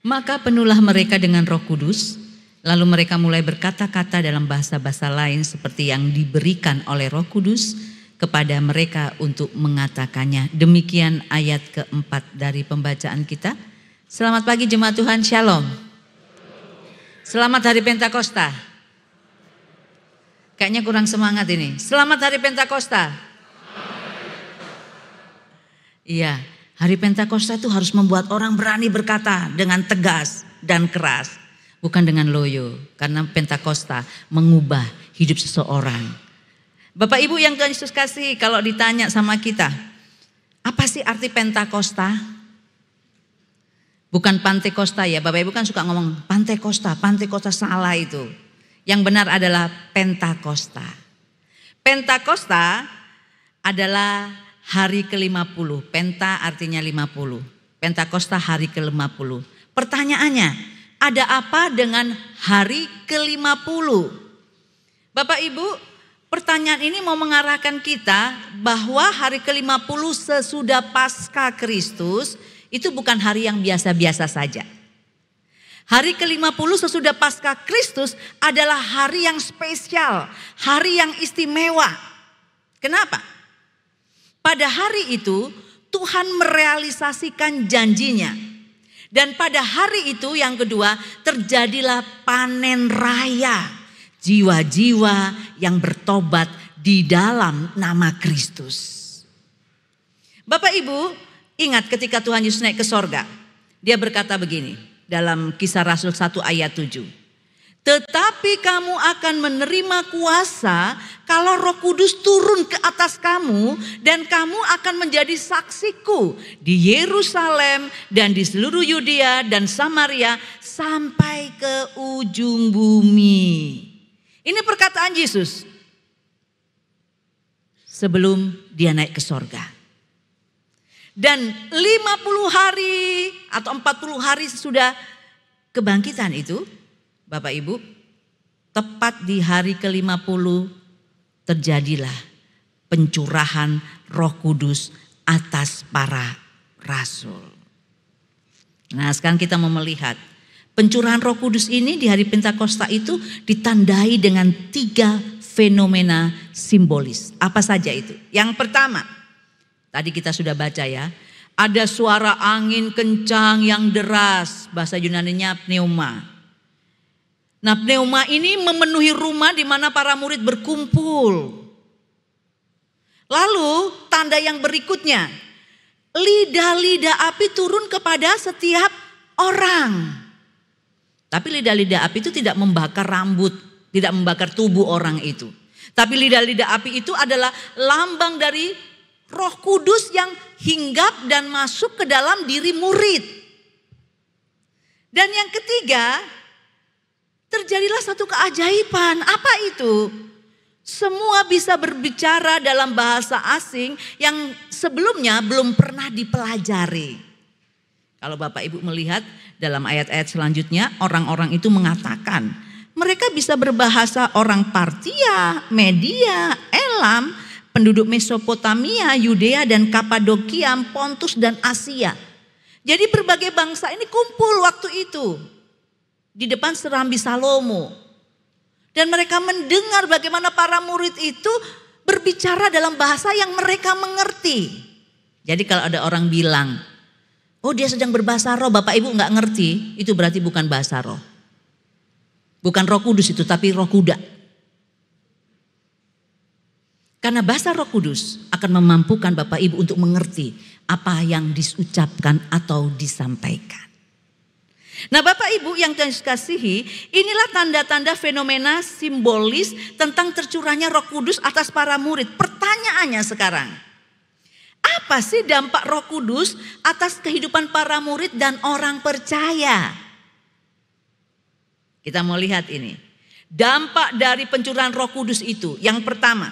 Maka penuhlah mereka dengan Roh Kudus, lalu mereka mulai berkata-kata dalam bahasa-bahasa lain seperti yang diberikan oleh Roh Kudus kepada mereka untuk mengatakannya. Demikian ayat keempat dari pembacaan kita. Selamat pagi jemaat Tuhan, Shalom. Selamat hari Pentakosta. Kayaknya kurang semangat ini. Selamat hari Pentakosta. Iya, hari Pentakosta itu harus membuat orang berani berkata dengan tegas dan keras. Bukan dengan loyo, karena Pentakosta mengubah hidup seseorang. Bapak Ibu yang Tuhan Yesus kasih, kalau ditanya sama kita, apa sih arti Pentakosta? Bukan Pantekosta ya, Bapak Ibu kan suka ngomong Pantekosta salah itu. Yang benar adalah Pentakosta. Pentakosta adalah hari ke-50. Penta artinya 50. Pentakosta hari ke-50. Pertanyaannya, ada apa dengan hari ke-50? Bapak Ibu, pertanyaan ini mau mengarahkan kita bahwa hari ke-50 sesudah Paskah Kristus itu bukan hari yang biasa-biasa saja. Hari ke-50 sesudah Paskah Kristus adalah hari yang spesial, hari yang istimewa. Kenapa? Pada hari itu Tuhan merealisasikan janjinya. Dan pada hari itu yang kedua terjadilah panen raya. Jiwa-jiwa yang bertobat di dalam nama Kristus. Bapak Ibu, ingat ketika Tuhan Yesus naik ke sorga, dia berkata begini dalam Kisah Rasul 1 ayat 7. Tetapi kamu akan menerima kuasa kalau Roh Kudus turun ke atas kamu, dan kamu akan menjadi saksiku di Yerusalem dan di seluruh Yudea dan Samaria sampai ke ujung bumi. Ini perkataan Yesus sebelum dia naik ke sorga. Dan 50 hari atau 40 hari sesudah kebangkitan itu, Bapak Ibu, tepat di hari ke-50 terjadilah pencurahan Roh Kudus atas para rasul. Nah, sekarang kita mau melihat pencurahan Roh Kudus ini di hari Pentakosta itu ditandai dengan 3 fenomena simbolis. Apa saja itu? Yang pertama, tadi kita sudah baca ya, ada suara angin kencang yang deras, bahasa Yunaninya pneuma. Nah, pneuma ini memenuhi rumah di mana para murid berkumpul. Lalu tanda yang berikutnya, lidah-lidah api turun kepada setiap orang. Tapi lidah-lidah api itu tidak membakar rambut, tidak membakar tubuh orang itu. Tapi lidah-lidah api itu adalah lambang dari Roh Kudus yang hinggap dan masuk ke dalam diri murid. Dan yang ketiga, terjadilah satu keajaiban. Apa itu? Semua bisa berbicara dalam bahasa asing yang sebelumnya belum pernah dipelajari. Kalau Bapak Ibu melihat dalam ayat-ayat selanjutnya, orang-orang itu mengatakan mereka bisa berbahasa orang Partia, Media, Elam, penduduk Mesopotamia, Yudea dan Kapadokia, Pontus dan Asia. Jadi berbagai bangsa ini kumpul waktu itu di depan serambi Salomo. Dan mereka mendengar bagaimana para murid itu berbicara dalam bahasa yang mereka mengerti. Jadi kalau ada orang bilang, oh dia sedang berbahasa roh, Bapak Ibu gak ngerti, itu berarti bukan bahasa roh. Bukan Roh Kudus itu, tapi roh kuda. Karena bahasa Roh Kudus akan memampukan Bapak Ibu untuk mengerti apa yang diucapkan atau disampaikan. Nah, Bapak Ibu yang Tuhan kasihi, inilah tanda-tanda fenomena simbolis tentang tercurahnya Roh Kudus atas para murid. Pertanyaannya sekarang, apa sih dampak Roh Kudus atas kehidupan para murid dan orang percaya? Kita mau lihat ini. Dampak dari pencurahan Roh Kudus itu, yang pertama,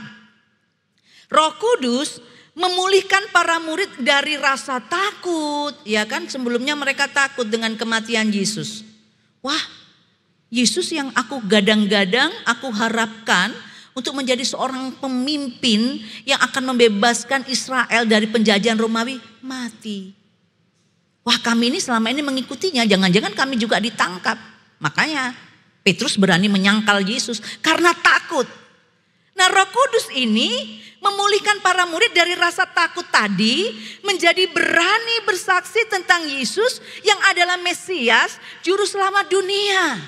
Roh Kudus memulihkan para murid dari rasa takut. Ya kan, sebelumnya mereka takut dengan kematian Yesus. Wah, Yesus yang aku gadang-gadang, aku harapkan untuk menjadi seorang pemimpin yang akan membebaskan Israel dari penjajahan Romawi, mati. Wah, kami ini selama ini mengikutinya, jangan-jangan kami juga ditangkap. Makanya Petrus berani menyangkal Yesus karena takut. Nah, Roh Kudus ini memulihkan para murid dari rasa takut tadi menjadi berani bersaksi tentang Yesus yang adalah Mesias, juru selamat dunia.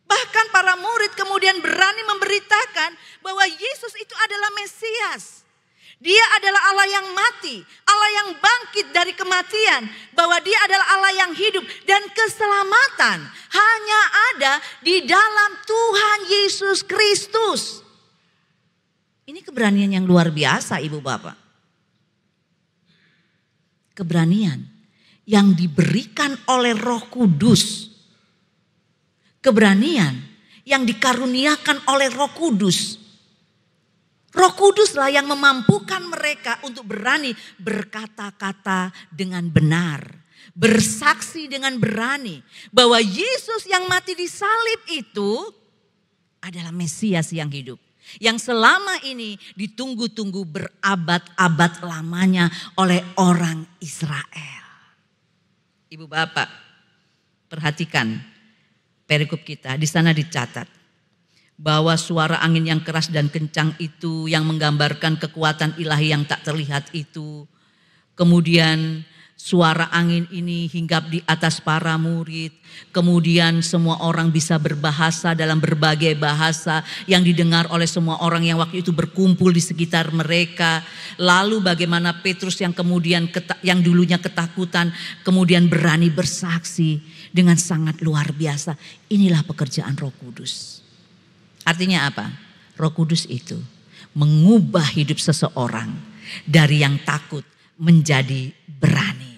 Bahkan para murid kemudian berani memberitakan bahwa Yesus itu adalah Mesias. Dia adalah Allah yang mati, Allah yang bangkit dari kematian, bahwa dia adalah Allah yang hidup dan keselamatan hanya ada di dalam Tuhan Yesus Kristus. Ini keberanian yang luar biasa, Ibu Bapak. Keberanian yang diberikan oleh Roh Kudus. Keberanian yang dikaruniakan oleh Roh Kudus. Roh Kuduslah yang memampukan mereka untuk berani berkata-kata dengan benar. Bersaksi dengan berani bahwa Yesus yang mati di salib itu adalah Mesias yang hidup. Yang selama ini ditunggu-tunggu berabad-abad lamanya oleh orang Israel. Ibu Bapak, perhatikan perikop kita, di sana dicatat bahwa suara angin yang keras dan kencang itu yang menggambarkan kekuatan ilahi yang tak terlihat itu. Kemudian suara angin ini hinggap di atas para murid. Kemudian semua orang bisa berbahasa dalam berbagai bahasa yang didengar oleh semua orang yang waktu itu berkumpul di sekitar mereka. Lalu bagaimana Petrus yang kemudian yang dulunya ketakutan kemudian berani bersaksi dengan sangat luar biasa. Inilah pekerjaan Roh Kudus. Artinya apa? Roh Kudus itu mengubah hidup seseorang dari yang takut menjadi berani.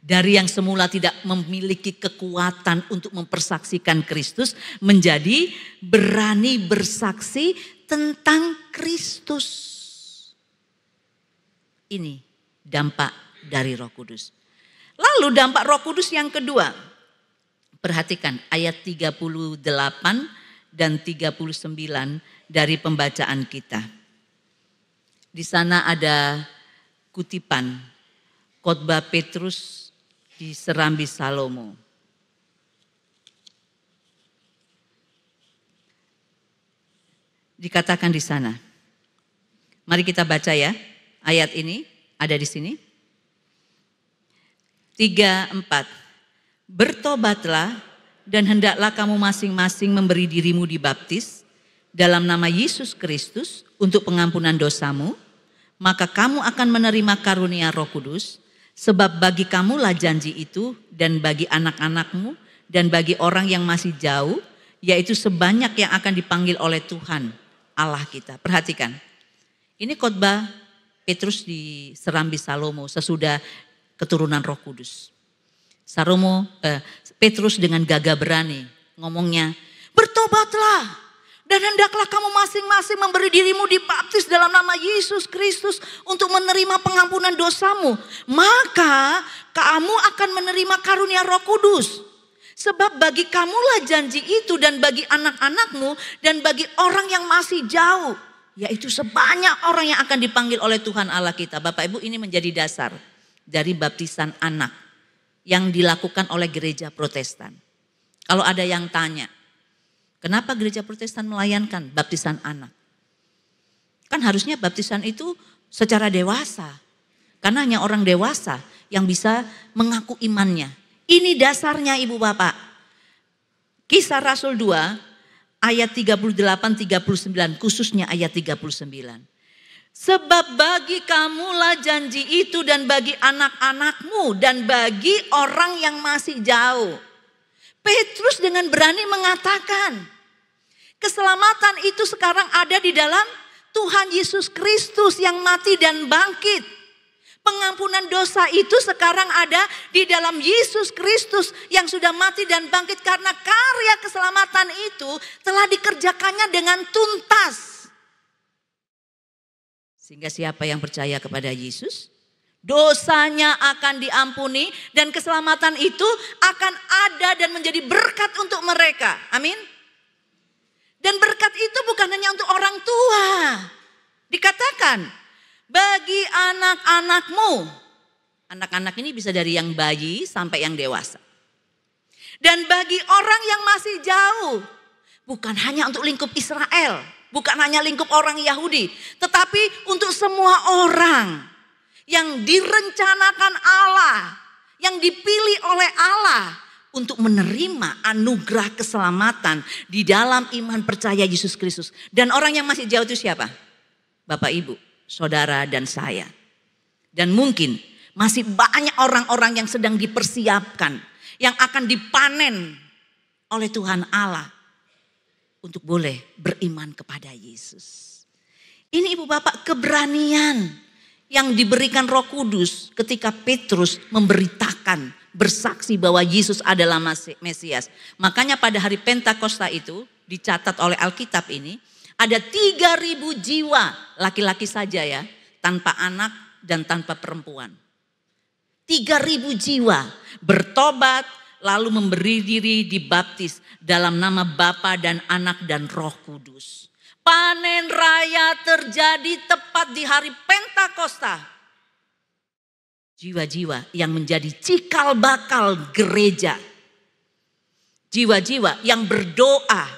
Dari yang semula tidak memiliki kekuatan untuk mempersaksikan Kristus menjadi berani bersaksi tentang Kristus. Ini dampak dari Roh Kudus. Lalu dampak Roh Kudus yang kedua. Perhatikan ayat 38 dan 39 dari pembacaan kita. Di sana ada kutipan khotbah Petrus di Serambi Salomo. Dikatakan di sana. Mari kita baca ya. Ayat ini ada di sini. 3, 4. Bertobatlah dan hendaklah kamu masing-masing memberi dirimu dibaptis dalam nama Yesus Kristus untuk pengampunan dosamu, maka kamu akan menerima karunia Roh Kudus, sebab bagi kamulah janji itu dan bagi anak-anakmu dan bagi orang yang masih jauh, yaitu sebanyak yang akan dipanggil oleh Tuhan Allah kita. Perhatikan, ini khotbah Petrus di Serambi Salomo sesudah keturunan Roh Kudus. Petrus dengan gagah berani ngomongnya, bertobatlah dan hendaklah kamu masing-masing memberi dirimu dibaptis dalam nama Yesus Kristus untuk menerima pengampunan dosamu. Maka kamu akan menerima karunia Roh Kudus. Sebab bagi kamulah janji itu dan bagi anak-anakmu dan bagi orang yang masih jauh. Yaitu sebanyak orang yang akan dipanggil oleh Tuhan Allah kita. Bapak Ibu, ini menjadi dasar dari baptisan anak yang dilakukan oleh gereja Protestan. Kalau ada yang tanya, kenapa gereja Protestan melayankan baptisan anak? Kan harusnya baptisan itu secara dewasa. Karena hanya orang dewasa yang bisa mengaku imannya. Ini dasarnya Ibu Bapak. Kisah Rasul 2 ayat 38-39, khususnya ayat 39. Sebab bagi kamulah janji itu dan bagi anak-anakmu dan bagi orang yang masih jauh. Petrus dengan berani mengatakan, keselamatan itu sekarang ada di dalam Tuhan Yesus Kristus yang mati dan bangkit. Pengampunan dosa itu sekarang ada di dalam Yesus Kristus yang sudah mati dan bangkit karena karya keselamatan itu telah dikerjakannya dengan tuntas. Sehingga siapa yang percaya kepada Yesus, dosanya akan diampuni dan keselamatan itu akan ada dan menjadi berkat untuk mereka. Amin. Dan berkat itu bukan hanya untuk orang tua. Dikatakan, bagi anak-anakmu Anak-anak ini bisa dari yang bayi sampai yang dewasa. Dan bagi orang yang masih jauh, bukan hanya untuk lingkup Israel, bukan hanya lingkup orang Yahudi, tetapi untuk semua orang yang direncanakan Allah, yang dipilih oleh Allah untuk menerima anugerah keselamatan di dalam iman percaya Yesus Kristus. Dan orang yang masih jauh itu siapa? Bapak, Ibu, saudara, dan saya. Dan mungkin masih banyak orang-orang yang sedang dipersiapkan, yang akan dipanen oleh Tuhan Allah untuk boleh beriman kepada Yesus. Ini Ibu Bapak keberanian yang diberikan Roh Kudus ketika Petrus memberitakan, bersaksi bahwa Yesus adalah Mesias. Makanya pada hari Pentakosta itu dicatat oleh Alkitab ini ada 3.000 jiwa laki-laki saja ya, tanpa anak dan tanpa perempuan. 3.000 jiwa bertobat lalu memberi diri dibaptis dalam nama Bapa dan Anak dan Roh Kudus. Panen raya terjadi tepat di hari Pentakosta. Jiwa-jiwa yang menjadi cikal bakal gereja. Jiwa-jiwa yang berdoa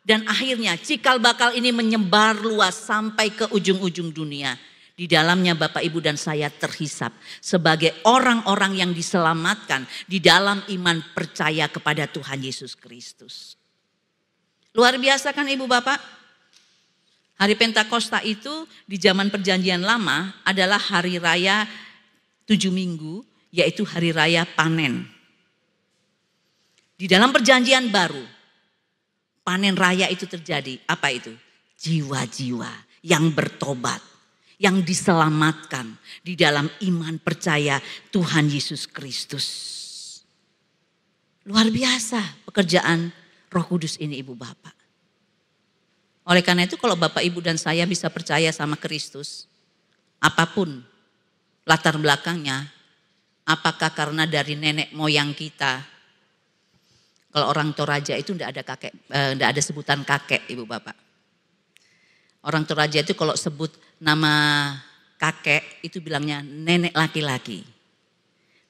dan akhirnya cikal bakal ini menyebar luas sampai ke ujung-ujung dunia. Di dalamnya Bapak, Ibu, dan saya terhisap sebagai orang-orang yang diselamatkan di dalam iman percaya kepada Tuhan Yesus Kristus. Luar biasa kan Ibu Bapak? Hari Pentakosta itu di zaman Perjanjian Lama adalah hari raya 7 minggu, yaitu hari raya panen. Di dalam Perjanjian Baru, panen raya itu terjadi. Apa itu? Jiwa-jiwa yang bertobat, yang diselamatkan di dalam iman percaya Tuhan Yesus Kristus. Luar biasa pekerjaan Roh Kudus ini Ibu Bapak. Oleh karena itu kalau Bapak, Ibu, dan saya bisa percaya sama Kristus, apapun latar belakangnya, apakah karena dari nenek moyang kita. Kalau orang Toraja itu enggak ada sebutan kakek Ibu Bapak. Orang Toraja itu kalau sebut nama kakek itu bilangnya nenek laki-laki,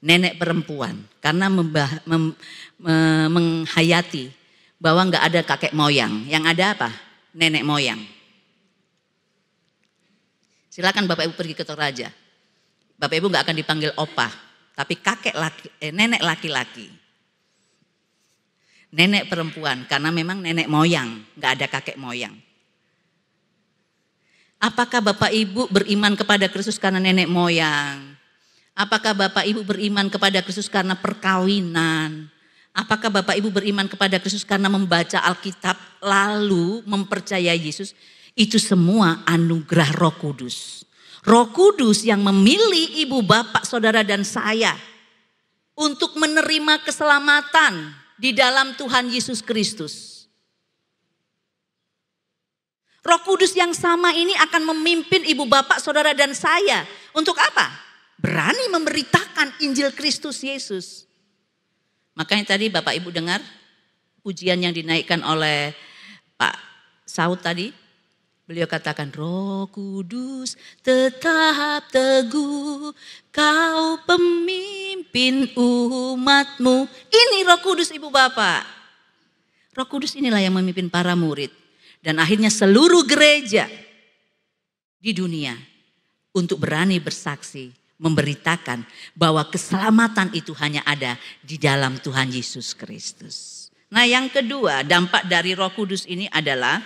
nenek perempuan. Karena menghayati bahwa enggak ada kakek moyang, yang ada apa? Nenek moyang. Silakan Bapak, Ibu pergi ke Toraja. Bapak, Ibu enggak akan dipanggil opa, tapi nenek laki-laki. Nenek perempuan, karena memang nenek moyang, enggak ada kakek moyang. Apakah Bapak, Ibu beriman kepada Kristus karena nenek moyang? Apakah Bapak, Ibu beriman kepada Kristus karena perkawinan? Apakah Bapak, Ibu beriman kepada Kristus karena membaca Alkitab lalu mempercayai Yesus? Itu semua anugerah Roh Kudus. Roh Kudus yang memilih Ibu, Bapak, Saudara, dan saya untuk menerima keselamatan di dalam Tuhan Yesus Kristus. Roh Kudus yang sama ini akan memimpin Ibu, Bapak, Saudara, dan saya. Untuk apa? Berani memberitakan Injil Kristus Yesus. Makanya tadi Bapak, Ibu dengar pujian yang dinaikkan oleh Pak Saud tadi. Beliau katakan, Roh Kudus tetap teguh, kau pemimpin umatmu. Ini Roh Kudus Ibu Bapak. Roh Kudus inilah yang memimpin para murid. Dan akhirnya seluruh gereja di dunia untuk berani bersaksi, memberitakan bahwa keselamatan itu hanya ada di dalam Tuhan Yesus Kristus. Nah yang kedua, dampak dari Roh Kudus ini adalah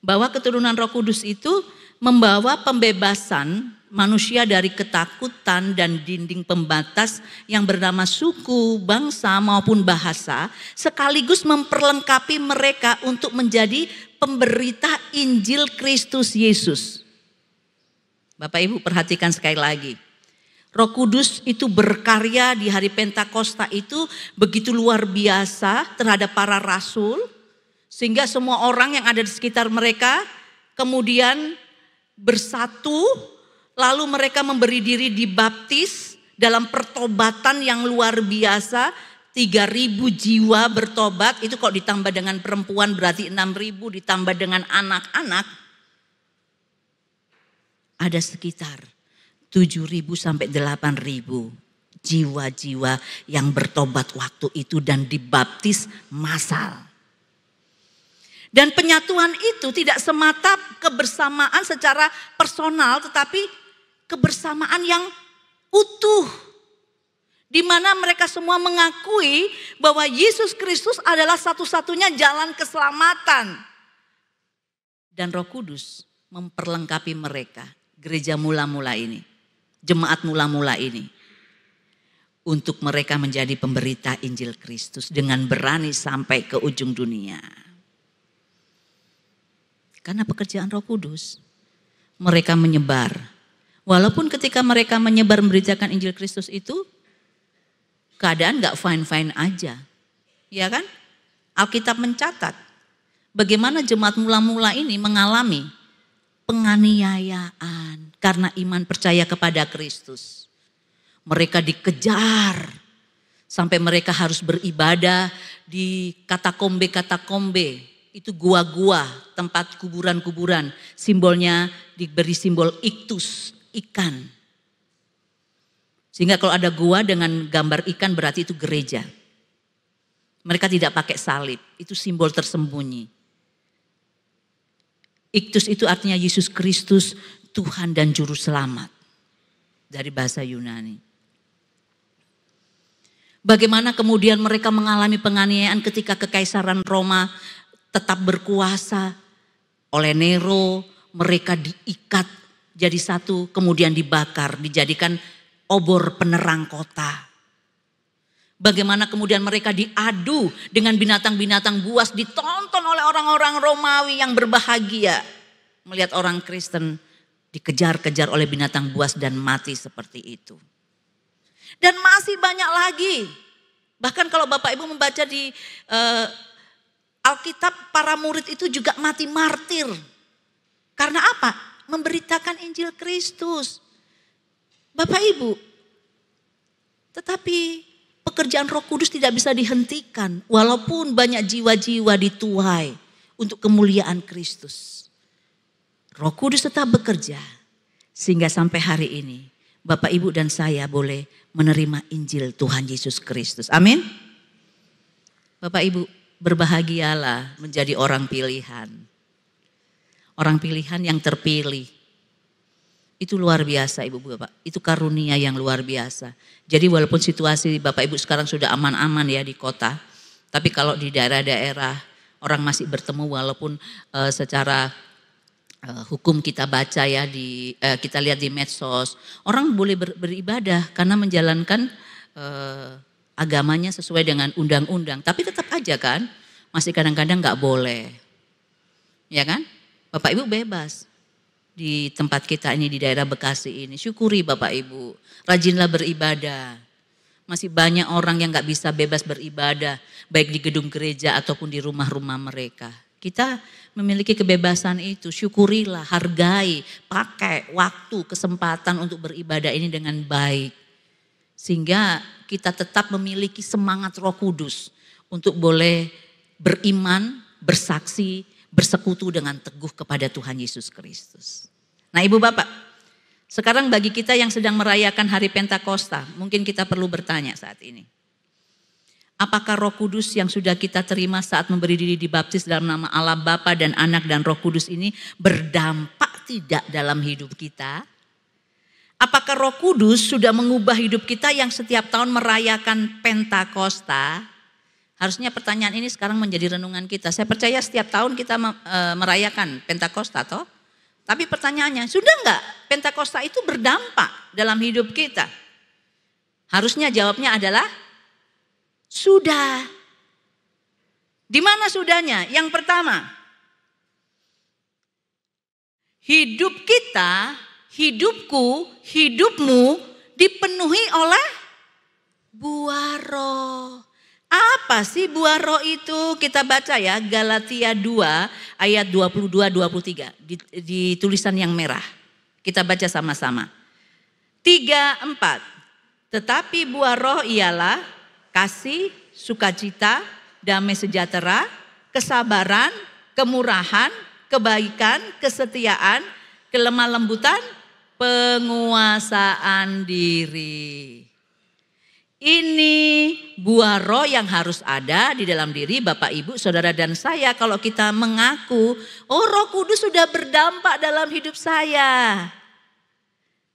bahwa keturunan Roh Kudus itu membawa pembebasan manusia dari ketakutan dan dinding pembatas yang bernama suku, bangsa maupun bahasa, sekaligus memperlengkapi mereka untuk menjadi pemberita Injil Kristus Yesus. Bapak, Ibu perhatikan sekali lagi. Roh Kudus itu berkarya di hari Pentakosta itu begitu luar biasa terhadap para rasul, sehingga semua orang yang ada di sekitar mereka kemudian bersatu, lalu mereka memberi diri dibaptis dalam pertobatan yang luar biasa. 3.000 jiwa bertobat, itu kalau ditambah dengan perempuan berarti 6.000, ditambah dengan anak-anak ada sekitar 7.000 sampai 8.000 jiwa-jiwa yang bertobat waktu itu dan dibaptis massal. Dan penyatuan itu tidak semata kebersamaan secara personal, tetapi kebersamaan yang utuh. Di mana mereka semua mengakui bahwa Yesus Kristus adalah satu-satunya jalan keselamatan. Dan Roh Kudus memperlengkapi mereka, gereja mula-mula ini, jemaat mula-mula ini. Untuk mereka menjadi pemberita Injil Kristus dengan berani sampai ke ujung dunia. Karena pekerjaan Roh Kudus, mereka menyebar. Walaupun ketika mereka menyebar memberitakan Injil Kristus itu, keadaan gak fine-fine aja. Ya kan? Alkitab mencatat bagaimana jemaat mula-mula ini mengalami penganiayaan karena iman percaya kepada Kristus. Mereka dikejar sampai mereka harus beribadah di katakombe. Itu gua-gua, tempat kuburan-kuburan. Simbolnya diberi simbol iktus, ikan. Sehingga kalau ada gua dengan gambar ikan berarti itu gereja. Mereka tidak pakai salib, itu simbol tersembunyi. Iktus itu artinya Yesus Kristus, Tuhan dan Juru Selamat. Dari bahasa Yunani. Bagaimana kemudian mereka mengalami penganiayaan ketika Kekaisaran Roma tetap berkuasa. Oleh Nero mereka diikat jadi satu, kemudian dibakar, dijadikan obor penerang kota. Bagaimana kemudian mereka diadu dengan binatang-binatang buas, ditonton oleh orang-orang Romawi yang berbahagia melihat orang Kristen dikejar-kejar oleh binatang buas dan mati seperti itu. Dan masih banyak lagi. Bahkan kalau Bapak Ibu membaca di Alkitab, para murid itu juga mati martir. Karena apa? Memberitakan Injil Kristus. Bapak Ibu, tetapi pekerjaan Roh Kudus tidak bisa dihentikan. Walaupun banyak jiwa-jiwa dituai untuk kemuliaan Kristus. Roh Kudus tetap bekerja. Sehingga sampai hari ini Bapak Ibu dan saya boleh menerima Injil Tuhan Yesus Kristus. Amin. Bapak Ibu, berbahagialah menjadi orang pilihan. Orang pilihan yang terpilih. Itu luar biasa Ibu Bapak. Itu karunia yang luar biasa. Jadi walaupun situasi Bapak Ibu sekarang sudah aman-aman ya di kota. Tapi kalau di daerah-daerah orang masih bertemu walaupun secara hukum kita baca ya kita lihat di medsos. Orang boleh beribadah karena menjalankan agamanya sesuai dengan undang-undang. Tapi tetap aja kan masih kadang-kadang gak boleh. Ya kan? Bapak Ibu bebas. Di tempat kita ini di daerah Bekasi ini. Syukuri Bapak Ibu. Rajinlah beribadah. Masih banyak orang yang gak bisa bebas beribadah. Baik di gedung gereja ataupun di rumah-rumah mereka. Kita memiliki kebebasan itu. Syukurilah, hargai, pakai waktu, kesempatan untuk beribadah ini dengan baik. Sehingga kita tetap memiliki semangat Roh Kudus. Untuk boleh beriman, bersaksi, bersekutu dengan teguh kepada Tuhan Yesus Kristus. Nah Ibu Bapak, sekarang bagi kita yang sedang merayakan hari Pentakosta, mungkin kita perlu bertanya saat ini. Apakah Roh Kudus yang sudah kita terima saat memberi diri dibaptis dalam nama Allah Bapa dan Anak dan Roh Kudus ini berdampak tidak dalam hidup kita? Apakah Roh Kudus sudah mengubah hidup kita yang setiap tahun merayakan Pentakosta? Harusnya pertanyaan ini sekarang menjadi renungan kita. Saya percaya setiap tahun kita merayakan Pentakosta toh. Tapi pertanyaannya, sudah enggak Pentakosta itu berdampak dalam hidup kita? Harusnya jawabnya adalah sudah. Di mana sudahnya? Yang pertama, hidup kita, hidupku, hidupmu dipenuhi oleh buah roh. Apa sih buah roh itu? Kita baca ya Galatia 2 ayat 22-23 di tulisan yang merah. Kita baca sama-sama. 3, 4. Tetapi buah roh ialah kasih, sukacita, damai sejahtera, kesabaran, kemurahan, kebaikan, kesetiaan, kelemah lembutan, Penguasaan diri. Ini buah roh yang harus ada di dalam diri Bapak, Ibu, Saudara dan saya. Kalau kita mengaku, oh Roh Kudus sudah berdampak dalam hidup saya.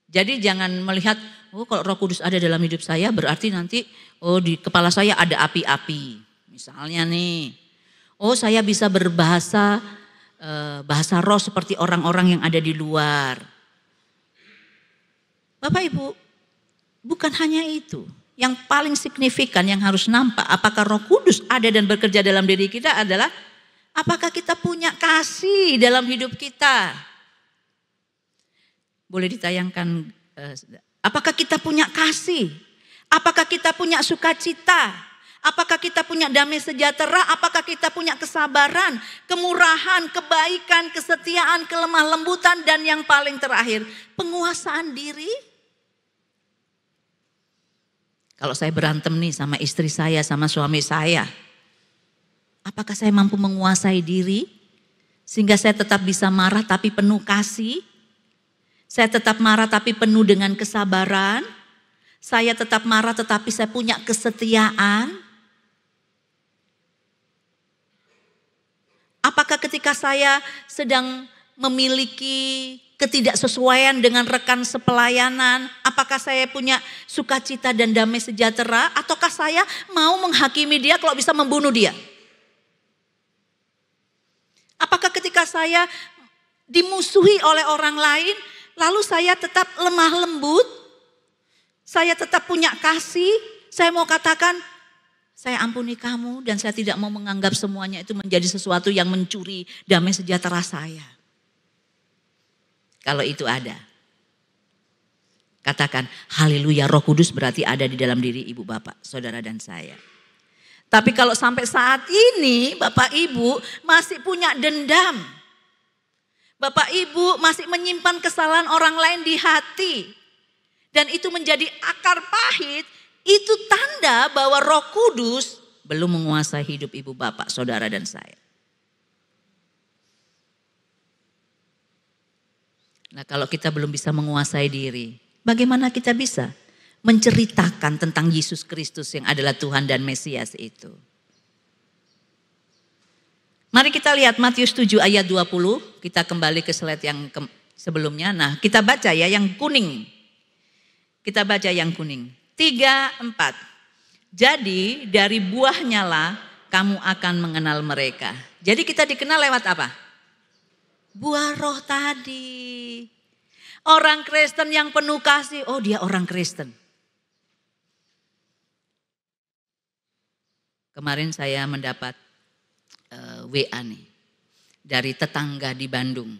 Jadi jangan melihat, oh kalau Roh Kudus ada dalam hidup saya berarti nanti oh di kepala saya ada api-api. Misalnya nih, oh saya bisa berbahasa bahasa roh seperti orang-orang yang ada di luar. Bapak Ibu, bukan hanya itu. Yang paling signifikan yang harus nampak apakah Roh Kudus ada dan bekerja dalam diri kita adalah apakah kita punya kasih dalam hidup kita. Boleh ditayangkan, apakah kita punya kasih? Apakah kita punya sukacita? Apakah kita punya damai sejahtera? Apakah kita punya kesabaran, kemurahan, kebaikan, kesetiaan, kelemah lembutan, dan yang paling terakhir, penguasaan diri? Kalau saya berantem nih sama istri saya, sama suami saya, apakah saya mampu menguasai diri? Sehingga saya tetap bisa marah tapi penuh kasih? Saya tetap marah tapi penuh dengan kesabaran? Saya tetap marah tetapi saya punya kesetiaan? Apakah ketika saya sedang memiliki ketidaksesuaian dengan rekan sepelayanan, apakah saya punya sukacita dan damai sejahtera, ataukah saya mau menghakimi dia kalau bisa membunuh dia? Apakah ketika saya dimusuhi oleh orang lain, lalu saya tetap lemah lembut, saya tetap punya kasih, saya mau katakan, saya ampuni kamu dan saya tidak mau menganggap semuanya itu menjadi sesuatu yang mencuri damai sejahtera saya. Kalau itu ada, katakan haleluya, Roh Kudus berarti ada di dalam diri ibu bapak, saudara dan saya. Tapi kalau sampai saat ini Bapak Ibu masih punya dendam, Bapak Ibu masih menyimpan kesalahan orang lain di hati, dan itu menjadi akar pahit, itu tanda bahwa Roh Kudus belum menguasai hidup ibu bapak, saudara dan saya. Nah, kalau kita belum bisa menguasai diri, bagaimana kita bisa menceritakan tentang Yesus Kristus yang adalah Tuhan dan Mesias itu? Mari kita lihat Matius 7 ayat 20, kita kembali ke slide yang sebelumnya. Nah, kita baca ya yang kuning. Kita baca yang kuning. 3, 4. Jadi dari buahnya lah kamu akan mengenal mereka. Jadi kita dikenal lewat apa? Buah roh tadi. Orang Kristen yang penuh kasih, oh dia orang Kristen. Kemarin saya mendapat WA nih dari tetangga di Bandung.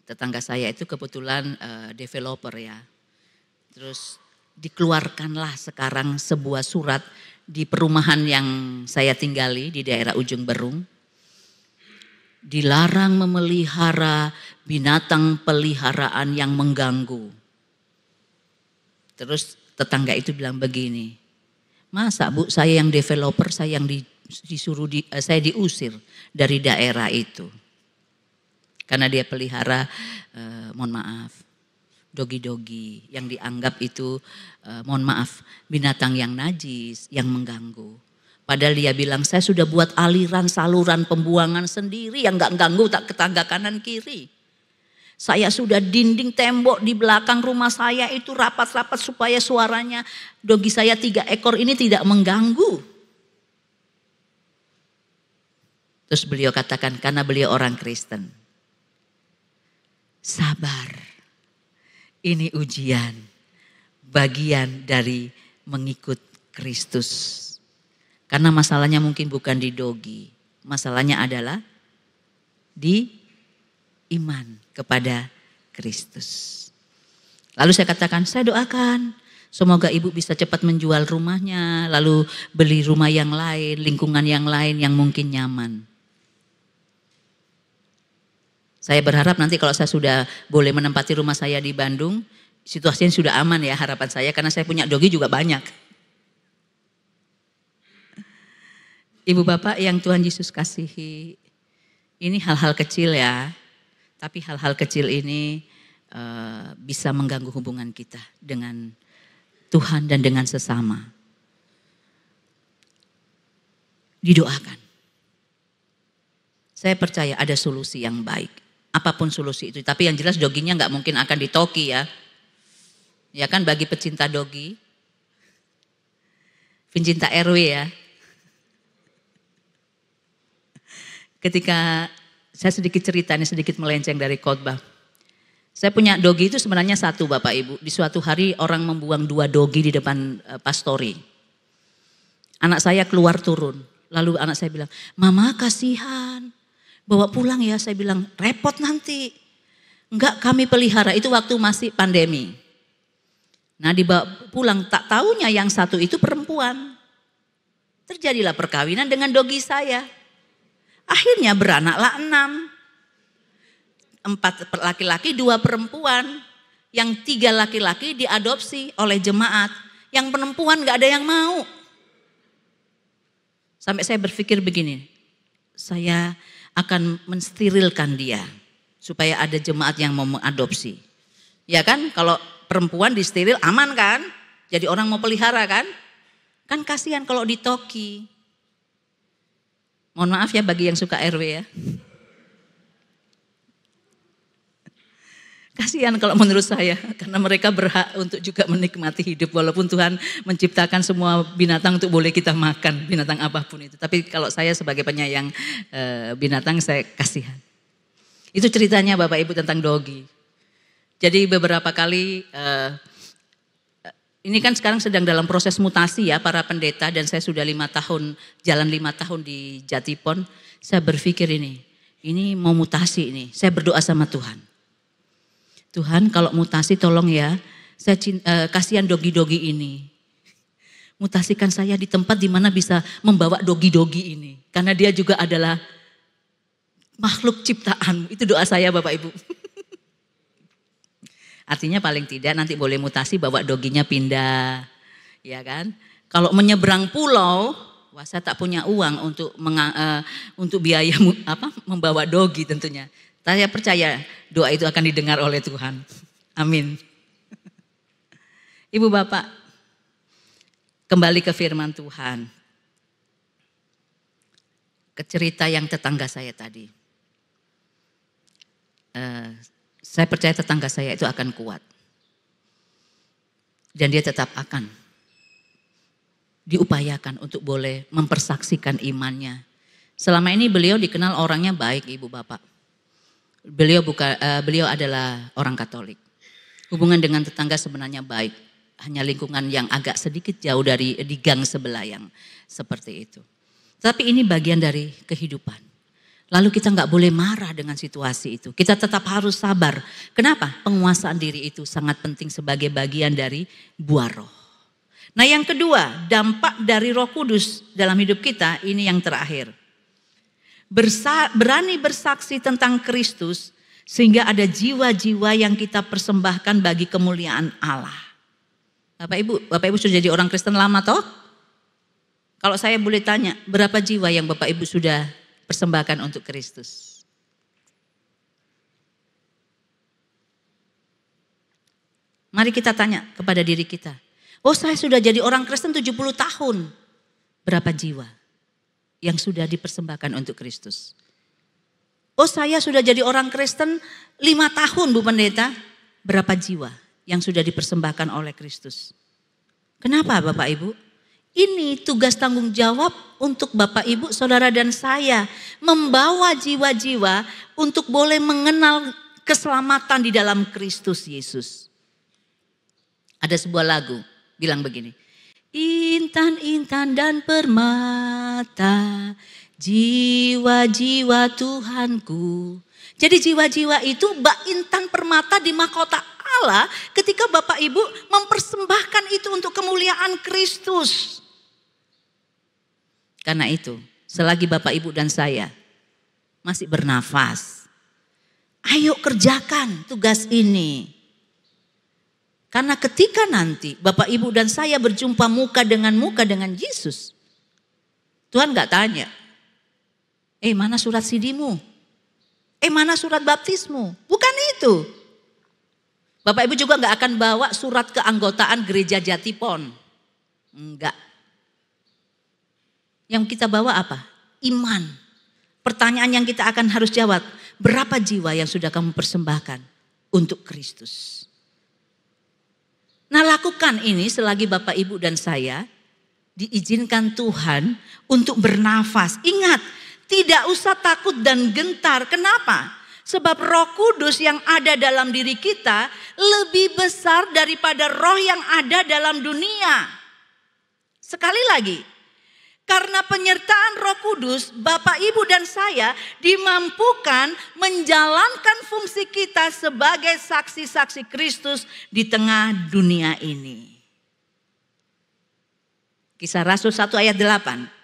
Tetangga saya itu kebetulan developer ya. Terus dikeluarkanlah sekarang sebuah surat di perumahan yang saya tinggali di daerah Ujung Berung. Dilarang memelihara binatang peliharaan yang mengganggu. Terus tetangga itu bilang begini, masa Bu saya yang developer, saya yang saya diusir dari daerah itu. Karena dia pelihara, mohon maaf, dogi-dogi yang dianggap itu, mohon maaf, binatang yang najis, yang mengganggu. Padahal dia bilang saya sudah buat aliran saluran pembuangan sendiri yang gak ganggu tak tetangga kanan kiri. Saya sudah dinding tembok di belakang rumah saya itu rapat-rapat supaya suaranya dogi saya 3 ekor ini tidak mengganggu. Terus beliau katakan karena beliau orang Kristen. Sabar, ini ujian, bagian dari mengikut Kristus. Karena masalahnya mungkin bukan di dogi, masalahnya adalah di iman kepada Kristus. Lalu saya katakan, saya doakan semoga ibu bisa cepat menjual rumahnya, lalu beli rumah yang lain, lingkungan yang lain yang mungkin nyaman. Saya berharap nanti kalau saya sudah boleh menempati rumah saya di Bandung, situasinya sudah aman ya harapan saya, karena saya punya dogi juga banyak. Ibu bapak yang Tuhan Yesus kasihi, ini hal-hal kecil ya, tapi hal-hal kecil ini bisa mengganggu hubungan kita dengan Tuhan dan dengan sesama. Didoakan. Saya percaya ada solusi yang baik. Apapun solusi itu. Tapi yang jelas doginya nggak mungkin akan ditoki ya. Ya kan bagi pecinta dogi. Pencinta RW ya. Ketika saya sedikit cerita, ini sedikit melenceng dari khotbah. Saya punya dogi itu sebenarnya satu Bapak Ibu. Di suatu hari orang membuang 2 dogi di depan pastori. Anak saya keluar turun. Lalu anak saya bilang, "Mama kasihan. Bawa pulang ya." Saya bilang, "Repot nanti." "Enggak, kami pelihara." Itu waktu masih pandemi. Nah dibawa pulang, tak taunya yang satu itu perempuan. Terjadilah perkawinan dengan dogi saya. Akhirnya beranaklah 6. 4 laki-laki, 2 perempuan. Yang 3 laki-laki diadopsi oleh jemaat. Yang perempuan gak ada yang mau. Sampai saya berpikir begini, saya akan mensterilkan dia. Supaya ada jemaat yang mau mengadopsi. Ya kan, kalau perempuan disteril aman kan? Jadi orang mau pelihara kan? Kan kasihan kalau ditoki. Mohon maaf ya bagi yang suka RW ya. Kasihan kalau menurut saya, karena mereka berhak untuk juga menikmati hidup. Walaupun Tuhan menciptakan semua binatang untuk boleh kita makan, binatang apapun itu. Tapi kalau saya sebagai penyayang binatang, saya kasihan. Itu ceritanya Bapak Ibu tentang dogi. Jadi beberapa kali, ini kan sekarang sedang dalam proses mutasi ya para pendeta. Dan saya sudah 5 tahun, jalan 5 tahun di Jatipon. Saya berpikir ini mau mutasi ini. Saya berdoa sama Tuhan. Tuhan kalau mutasi tolong ya, saya kasihan dogi-dogi ini. Mutasikan saya di tempat di mana bisa membawa dogi-dogi ini. Karena dia juga adalah makhluk ciptaan. Itu doa saya Bapak Ibu. Artinya paling tidak nanti boleh mutasi bawa doginya pindah. Ya kan? Kalau menyeberang pulau, wah saya tak punya uang untuk biaya membawa dogi tentunya. Saya percaya doa itu akan didengar oleh Tuhan. Amin. Ibu Bapak, kembali ke firman Tuhan. Ke cerita yang tetangga saya tadi. Saya percaya tetangga saya itu akan kuat. Dan dia tetap akan diupayakan untuk boleh mempersaksikan imannya. Selama ini beliau dikenal orangnya baik Ibu Bapak. Beliau adalah orang Katolik. Hubungan dengan tetangga sebenarnya baik. Hanya lingkungan yang agak sedikit jauh dari di gang sebelah yang seperti itu. Tapi ini bagian dari kehidupan. Lalu kita nggak boleh marah dengan situasi itu. Kita tetap harus sabar. Kenapa? Penguasaan diri itu sangat penting sebagai bagian dari buah roh. Nah yang kedua, dampak dari Roh Kudus dalam hidup kita ini yang terakhir. Berani bersaksi tentang Kristus sehingga ada jiwa-jiwa yang kita persembahkan bagi kemuliaan Allah. Bapak Ibu sudah jadi orang Kristen lama toh? Kalau saya boleh tanya, berapa jiwa yang Bapak Ibu sudah persembahkan untuk Kristus? Mari kita tanya kepada diri kita. Oh saya sudah jadi orang Kristen 70 tahun. Berapa jiwa yang sudah dipersembahkan untuk Kristus? Oh saya sudah jadi orang Kristen 5 tahun Bu Pendeta. Berapa jiwa yang sudah dipersembahkan oleh Kristus? Kenapa Bapak Ibu? Ini tugas tanggung jawab untuk Bapak Ibu, Saudara dan saya. Membawa jiwa-jiwa untuk boleh mengenal keselamatan di dalam Kristus Yesus. Ada sebuah lagu bilang begini. Intan-intan dan permata, jiwa-jiwa Tuhanku. Jadi jiwa-jiwa itu bak intan permata di mahkota Allah ketika Bapak Ibu mempersembahkan itu untuk kemuliaan Kristus. Karena itu, selagi Bapak Ibu dan saya masih bernafas, ayo kerjakan tugas ini. Karena ketika nanti Bapak Ibu dan saya berjumpa muka dengan Yesus, Tuhan gak tanya, mana surat sidimu? Mana surat baptismu? Bukan itu. Bapak Ibu juga nggak akan bawa surat keanggotaan gereja Jatipon. Enggak. Yang kita bawa apa? Iman. Pertanyaan yang kita akan harus jawab, berapa jiwa yang sudah kamu persembahkan untuk Kristus? Nah, lakukan ini selagi Bapak Ibu dan saya diizinkan Tuhan untuk bernafas. Ingat, tidak usah takut dan gentar. Kenapa? Sebab Roh Kudus yang ada dalam diri kita lebih besar daripada roh yang ada dalam dunia. Sekali lagi, karena penyertaan Roh Kudus, Bapak, Ibu, dan saya dimampukan menjalankan fungsi kita sebagai saksi-saksi Kristus di tengah dunia ini. Kisah Rasul 1 ayat 8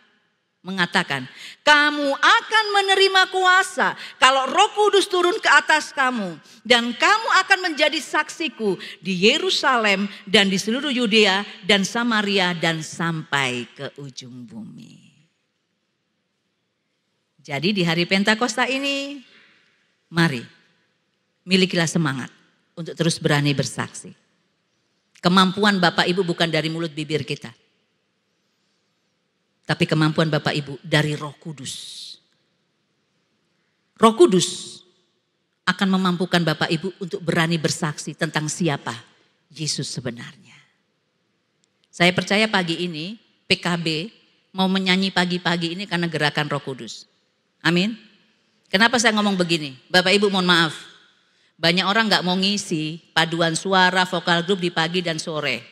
mengatakan, kamu akan menerima kuasa kalau Roh Kudus turun ke atas kamu. Dan kamu akan menjadi saksiku di Yerusalem dan di seluruh Yudea dan Samaria dan sampai ke ujung bumi. Jadi di hari Pentakosta ini, mari milikilah semangat untuk terus berani bersaksi. Kemampuan Bapak Ibu bukan dari mulut bibir kita. Tapi kemampuan Bapak Ibu dari Roh Kudus. Roh Kudus akan memampukan Bapak Ibu untuk berani bersaksi tentang siapa Yesus sebenarnya. Saya percaya pagi ini PKB mau menyanyi pagi-pagi ini karena gerakan Roh Kudus. Amin. Kenapa saya ngomong begini? Bapak Ibu mohon maaf. Banyak orang gak mau ngisi paduan suara vokal grup di pagi dan sore.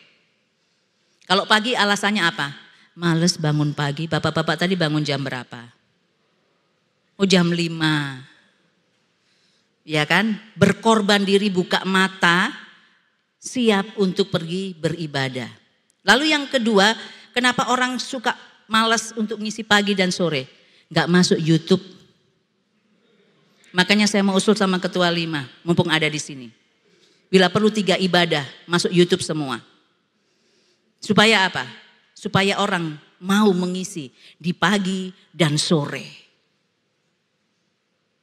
Kalau pagi alasannya apa? Males bangun pagi. Bapak-bapak tadi bangun jam berapa? Oh jam 5. Ya kan? Berkorban diri, buka mata, siap untuk pergi beribadah. Lalu yang kedua, kenapa orang suka malas untuk ngisi pagi dan sore? Gak masuk YouTube. Makanya saya mau usul sama ketua 5, mumpung ada di sini. Bila perlu 3 ibadah, masuk YouTube semua. Supaya apa? Supaya orang mau mengisi di pagi dan sore.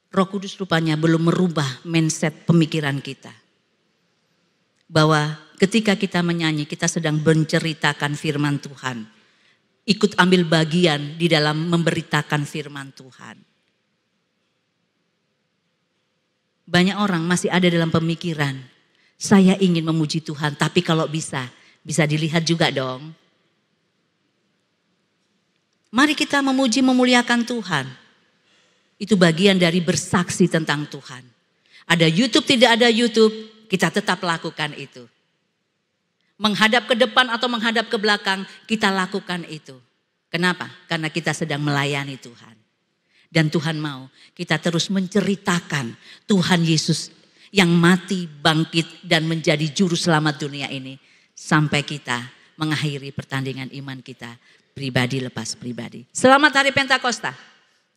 Roh Kudus rupanya belum merubah mindset pemikiran kita. Bahwa ketika kita menyanyi, kita sedang menceritakan firman Tuhan. Ikut ambil bagian di dalam memberitakan firman Tuhan. Banyak orang masih ada dalam pemikiran, saya ingin memuji Tuhan, tapi kalau bisa dilihat juga dong. Mari kita memuji memuliakan Tuhan. Itu bagian dari bersaksi tentang Tuhan. Ada YouTube, tidak ada YouTube, kita tetap lakukan itu. Menghadap ke depan atau menghadap ke belakang, kita lakukan itu. Kenapa? Karena kita sedang melayani Tuhan. Dan Tuhan mau kita terus menceritakan Tuhan Yesus yang mati, bangkit dan menjadi juru selamat dunia ini. Sampai kita mengakhiri pertandingan iman kita. Pribadi lepas pribadi. Selamat hari Pentakosta.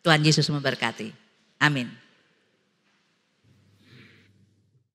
Tuhan Yesus memberkati. Amin.